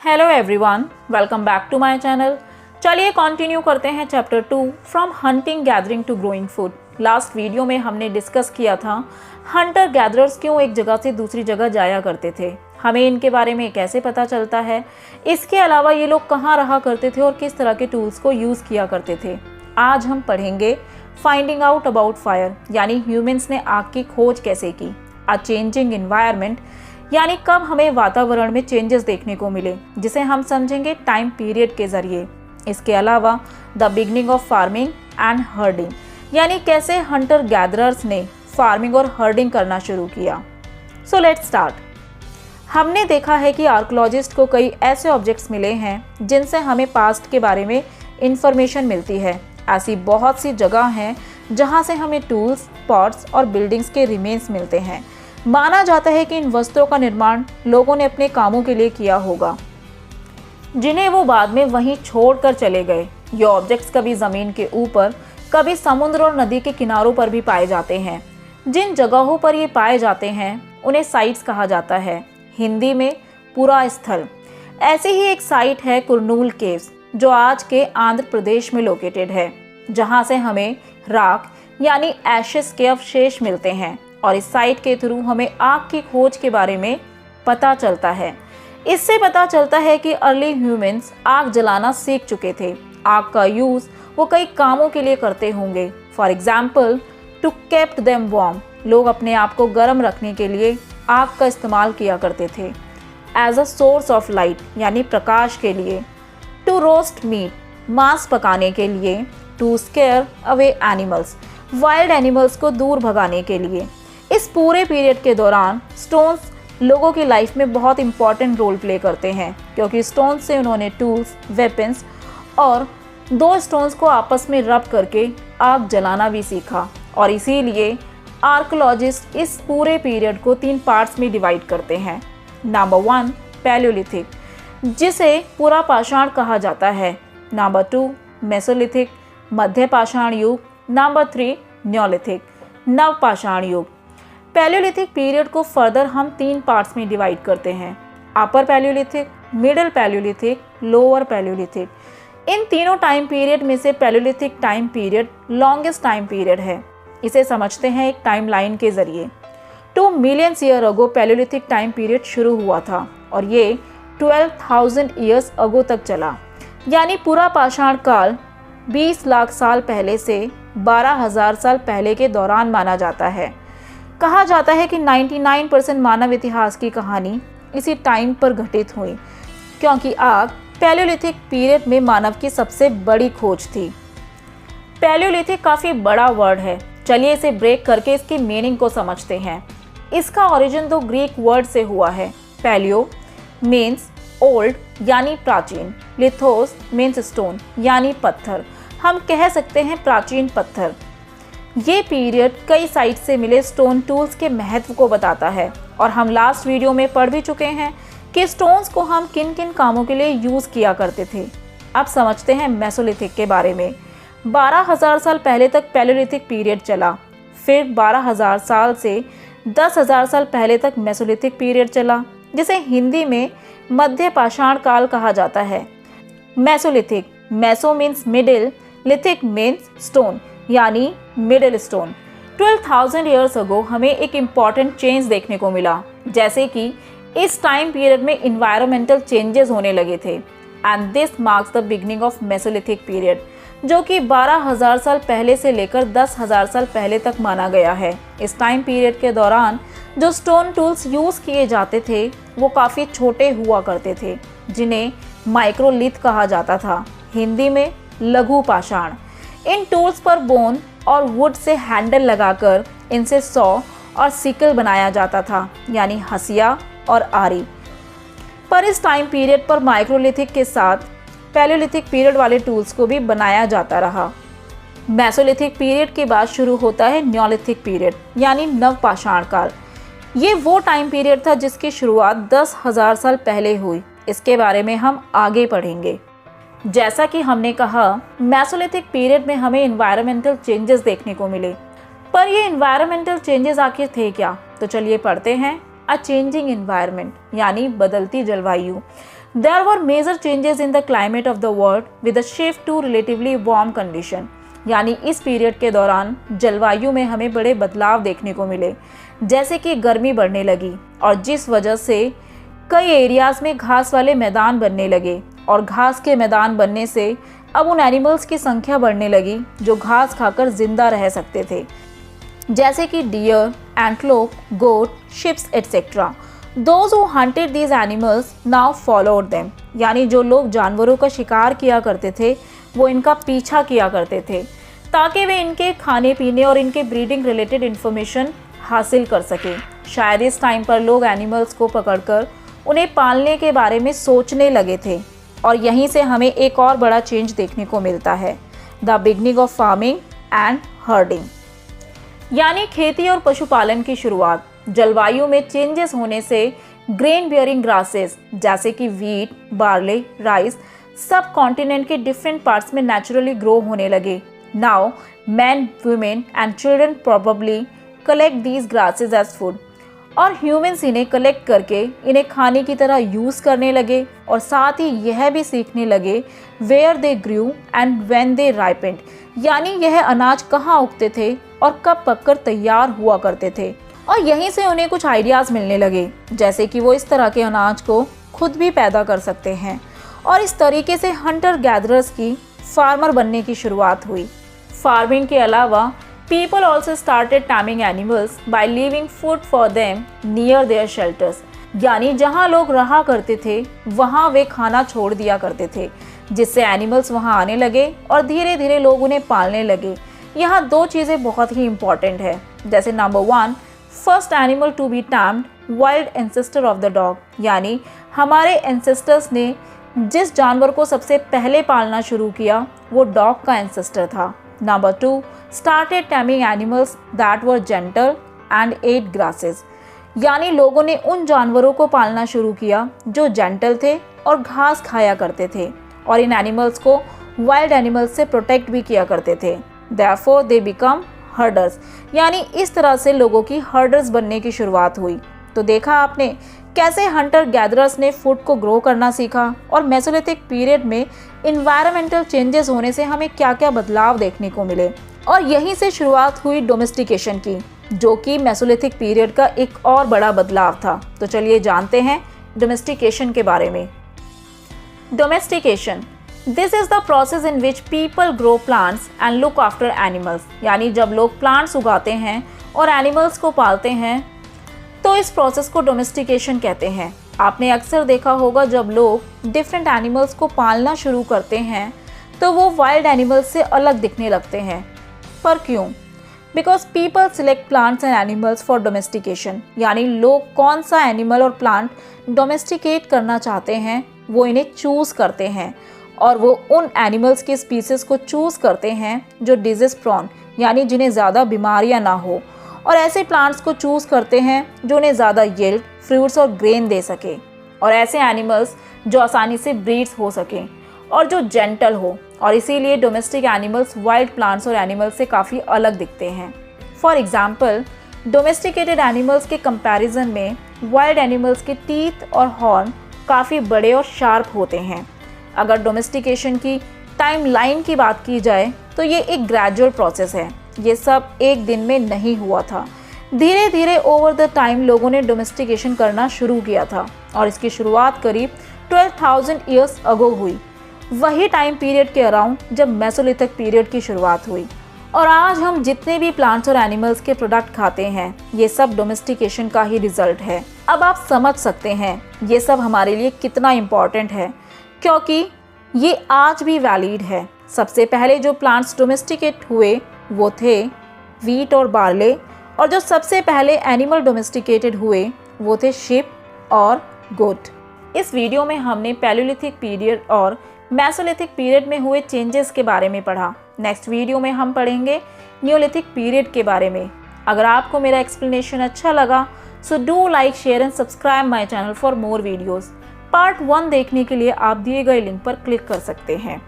Hello everyone, welcome back to my channel. चलिए continue करते हैं chapter 2 from hunting gathering to growing food. Last video में हमने discuss किया था हंटर गैदरर्स क्यों एक जगह से दूसरी जगह जाया करते थे, हमें इनके बारे में कैसे पता चलता है, इसके अलावा ये लोग कहाँ रहा करते थे और किस तरह के टूल्स को यूज़ किया करते थे। आज हम पढ़ेंगे फाइंडिंग आउट अबाउट फायर, यानी ह्यूमंस ने आग की खोज कैसे की। अ चेंजिंग एनवायरनमेंट, यानी कब हमें वातावरण में चेंजेस देखने को मिले, जिसे हम समझेंगे टाइम पीरियड के जरिए। इसके अलावा the beginning of farming and herding, यानी कैसे हंटर गैदरर्स ने फार्मिंग और हर्डिंग करना शुरू किया। So let's start. हमने देखा है कि आर्कोलॉजिस्ट को कई ऐसे ऑब्जेक्ट्स मिले हैं जिनसे हमें पास्ट के बारे में इंफॉर्मेशन मिलती है। ऐसी बहुत सी जगह हैं जहां से हमें टूल्स, पॉट्स और बिल्डिंग्स के रिमेन्स मिलते हैं। माना जाता है कि इन वस्त्रों का निर्माण लोगों ने अपने कामों के लिए किया होगा, जिन्हें वो बाद में वहीं छोड़कर चले गए। ये ऑब्जेक्ट्स कभी ज़मीन के ऊपर, कभी समुद्र और नदी के किनारों पर भी पाए जाते हैं। जिन जगहों पर ये पाए जाते हैं उन्हें साइट्स कहा जाता है, हिंदी में पुरा स्थल। ऐसी ही एक साइट है कुरनूल केव्स, जो आज के आंध्र प्रदेश में लोकेटेड है, जहाँ से हमें राख यानी एशेस के अवशेष मिलते हैं और इस साइट के थ्रू हमें आग की खोज के बारे में पता चलता है। इससे पता चलता है कि अर्ली ह्यूमंस आग जलाना सीख चुके थे। आग का यूज़ वो कई कामों के लिए करते होंगे। For example, to kept them warm, लोग अपने आप को गर्म रखने के लिए आग का इस्तेमाल किया करते थे। As a source of light, यानी प्रकाश के लिए। टू रोस्ट मीट, मांस पकाने के लिए। To scare away animals, wild animals को दूर भगाने के लिए। इस पूरे पीरियड के दौरान स्टोन्स लोगों की लाइफ में बहुत इंपॉर्टेंट रोल प्ले करते हैं, क्योंकि स्टोन्स से उन्होंने टूल्स, वेपन्स और दो स्टोन्स को आपस में रब करके आग जलाना भी सीखा। और इसीलिए आर्कोलॉजिस्ट इस पूरे पीरियड को 3 पार्ट्स में डिवाइड करते हैं। नंबर 1 पैलियोलिथिक, जिसे पुरा पाषाण कहा जाता है। नंबर 2 मेसोलिथिक, मध्य पाषाण युग। नंबर 3 न्योलिथिक, नव पाषाण युग। पैलियोलिथिक पीरियड को फर्दर हम 3 पार्ट्स में डिवाइड करते हैं, upper palaeolithic, middle palaeolithic, lower palaeolithic. इन तीनों टाइम पीरियड में से palaeolithic time period longest time period है। इसे समझते हैं एक टाइम लाइन के जरिए। 2 million year ago Palaeolithic time period शुरू हुआ था और ये 12,000 ईयर्स अगो तक चला, यानी पूरा पाषाण काल 20 लाख साल पहले से 12,000 साल पहले के दौरान माना जाता है। कहा जाता है कि 99% मानव इतिहास की कहानी इसी टाइम पर घटित हुई, क्योंकि आग पैलियोलिथिक पीरियड में मानव की सबसे बड़ी खोज थी। पैलियोलिथिक काफ़ी बड़ा वर्ड है, चलिए इसे ब्रेक करके इसकी मीनिंग को समझते हैं। इसका ओरिजिन 2 ग्रीक वर्ड से हुआ है। पैलियो मीन्स ओल्ड, यानी प्राचीन। लिथोस मीन्स स्टोन, यानी पत्थर। हम कह सकते हैं प्राचीन पत्थर। ये पीरियड कई साइट से मिले स्टोन टूल्स के महत्व को बताता है और हम लास्ट वीडियो में पढ़ भी चुके हैं कि स्टोन्स को हम किन किन कामों के लिए यूज़ किया करते थे। अब समझते हैं मेसोलिथिक के बारे में। 12,000 साल पहले तक पैलियोलिथिक पीरियड चला, फिर 12,000 साल से 10,000 साल पहले तक मेसोलिथिक पीरियड चला, जिसे हिंदी में मध्य पाषाण काल कहा जाता है। Mesolithic, meso means middle, lithic means stone, यानी मिडिल स्टोन। 12,000 ईयर्स अगो हमें एक इम्पॉर्टेंट चेंज देखने को मिला, जैसे कि इस टाइम पीरियड में इन्वायरमेंटल चेंजेस होने लगे थे। And this marks the beginning of Mesolithic period, जो कि 12,000 साल पहले से लेकर 10,000 साल पहले तक माना गया है। इस टाइम पीरियड के दौरान जो स्टोन टूल्स यूज़ किए जाते थे वो काफ़ी छोटे हुआ करते थे, जिन्हें माइक्रोलिथ कहा जाता था, हिंदी में लघु पाषाण। इन टूल्स पर बोन और वुड से हैंडल लगाकर इनसे सॉ और सिकल बनाया जाता था, यानी हसिया और आरी। पर इस टाइम पीरियड पर माइक्रोलिथिक के साथ पैलियोलिथिक पीरियड वाले टूल्स को भी बनाया जाता रहा। मेसोलिथिक पीरियड के बाद शुरू होता है न्योलिथिक पीरियड, यानी नव पाषाण काल। ये वो टाइम पीरियड था जिसकी शुरुआत 10,000 साल पहले हुई। इसके बारे में हम आगे पढ़ेंगे। जैसा कि हमने कहा, मेसोलिथिक पीरियड में हमें इन्वायरमेंटल चेंजेस देखने को मिले, पर ये इन्वायरमेंटल चेंजेस आखिर थे क्या? तो चलिए पढ़ते हैं। अ चेंजिंग इन्वायरमेंट, यानी बदलती जलवायु। There were major changes in the climate of the world with a shift to relatively warm condition. यानी इस पीरियड के दौरान जलवायु में हमें बड़े बदलाव देखने को मिले, जैसे कि गर्मी बढ़ने लगी और जिस वजह से कई एरियाज़ में घास वाले मैदान बनने लगे और घास के मैदान बनने से अब उन एनिमल्स की संख्या बढ़ने लगी जो घास खाकर जिंदा रह सकते थे, जैसे कि deer, antelope, goat, ships etcetera. Those who hunted these animals now followed them. यानी जो लोग जानवरों का शिकार किया करते थे वो इनका पीछा किया करते थे ताकि वे इनके खाने पीने और इनके ब्रीडिंग रिलेटेड इन्फॉर्मेशन हासिल कर सकें। शायद इस टाइम पर लोग एनिमल्स को पकड़कर उन्हें पालने के बारे में सोचने लगे थे और यहीं से हमें एक और बड़ा चेंज देखने को मिलता है, the beginning of farming and herding, यानी खेती और पशुपालन की शुरुआत। जलवायु में चेंजेस होने से ग्रेन बियरिंग ग्रासेस जैसे कि वीट, बार्ले, राइस सब कॉन्टिनेंट के डिफरेंट पार्ट्स में नेचुरली ग्रो होने लगे। Now man, women and children probably collect these grasses as food और ह्यूमंस इन्हें कलेक्ट करके इन्हें खाने की तरह यूज़ करने लगे और साथ ही यह भी सीखने लगे where they grew and when they ripened, यानी यह अनाज कहाँ उगते थे और कब पककर तैयार हुआ करते थे। और यहीं से उन्हें कुछ आइडियाज़ मिलने लगे, जैसे कि वो इस तरह के अनाज को खुद भी पैदा कर सकते हैं और इस तरीके से हंटर गैदरर्स की फार्मर बनने की शुरुआत हुई। फार्मिंग के अलावा people also started taming animals by leaving food for them near their shelters, यानी जहाँ लोग रहा करते थे वहाँ वे खाना छोड़ दिया करते थे, जिससे एनिमल्स वहाँ आने लगे और धीरे धीरे लोग उन्हें पालने लगे। यहाँ दो चीज़ें बहुत ही इंपॉर्टेंट है, जैसे number 1, first animal to be tamed wild ancestor of the dog, यानी हमारे एंसेस्टर्स ने जिस जानवर को सबसे पहले पालना शुरू किया वो डॉग का एंसेस्टर था। Number 2, started taming animals that were gentle and ate grasses, यानी लोगों ने उन जानवरों को पालना शुरू किया जो जेंटल थे और घास खाया करते थे और इन एनिमल्स को वाइल्ड एनिमल्स से प्रोटेक्ट भी किया करते थे। देयरफॉर दे बिकम हर्डर्स, यानी इस तरह से लोगों की हर्डर्स बनने की शुरुआत हुई। तो देखा आपने कैसे हंटर गैदरर्स ने फूड को ग्रो करना सीखा और मेसोलिथिक पीरियड में इन्वायरमेंटल चेंजेस होने से हमें क्या क्या बदलाव देखने को मिले और यहीं से शुरुआत हुई डोमेस्टिकेशन की, जो कि मेसोलिथिक पीरियड का एक और बड़ा बदलाव था। तो चलिए जानते हैं डोमेस्टिकेशन के बारे में। Domestication, this is the process in which people grow plants and look after animals, यानी जब लोग प्लांट्स उगाते हैं और एनिमल्स को पालते हैं तो इस प्रोसेस को डोमेस्टिकेशन कहते हैं। आपने अक्सर देखा होगा जब लोग डिफरेंट एनिमल्स को पालना शुरू करते हैं तो वो वाइल्ड एनिमल्स से अलग दिखने लगते हैं। पर क्यों? Because people select plants and animals for domestication, यानी लोग कौन सा एनिमल और प्लांट डोमेस्टिकेट करना चाहते हैं वो इन्हें चूज़ करते हैं और वो उन एनिमल्स के स्पीसीज को चूज़ करते हैं जो डिजीज प्रॉन, यानी जिन्हें ज़्यादा बीमारियां ना हो, और ऐसे प्लांट्स को चूज़ करते हैं जो उन्हें ज़्यादा यील्ड, फ्रूट्स और ग्रेन दे सके, और ऐसे एनिमल्स जो आसानी से ब्रीड्स हो सकें और जो जेंटल हो। और इसीलिए डोमेस्टिक एनिमल्स वाइल्ड प्लांट्स और एनिमल्स से काफ़ी अलग दिखते हैं। फॉर एग्जाम्पल, डोमेस्टिकेटेड एनिमल्स के कंपैरिजन में वाइल्ड एनिमल्स के टीथ और हॉर्न काफ़ी बड़े और शार्प होते हैं। अगर डोमेस्टिकेशन की टाइम लाइन की बात की जाए तो ये एक ग्रेजुअल प्रोसेस है, ये सब एक दिन में नहीं हुआ था। धीरे धीरे ओवर द टाइम लोगों ने डोमेस्टिकेशन करना शुरू किया था और इसकी शुरुआत करीब 12,000 ईयर्स अगो हुई, वही टाइम पीरियड के अराउंड जब मेसोलिथिक पीरियड की शुरुआत हुई। और आज हम जितने भी प्लांट्स और एनिमल्स के प्रोडक्ट खाते हैं ये सब डोमेस्टिकेशन का ही रिजल्ट है। अब आप समझ सकते हैं ये सब हमारे लिए कितना इम्पॉर्टेंट है, क्योंकि ये आज भी वैलिड है। सबसे पहले जो प्लांट्स डोमेस्टिकेट हुए वो थे वीट और बार्ले, और जो सबसे पहले एनिमल डोमेस्टिकेटेड हुए वो थे शिप और गोट। इस वीडियो में हमने पैलियोलिथिक पीरियड और मेसोलिथिक पीरियड में हुए चेंजेस के बारे में पढ़ा। नेक्स्ट वीडियो में हम पढ़ेंगे नियोलिथिक पीरियड के बारे में। अगर आपको मेरा एक्सप्लेनेशन अच्छा लगा so do like, share and subscribe my channel for more videos. Part 1 देखने के लिए आप दिए गए लिंक पर क्लिक कर सकते हैं।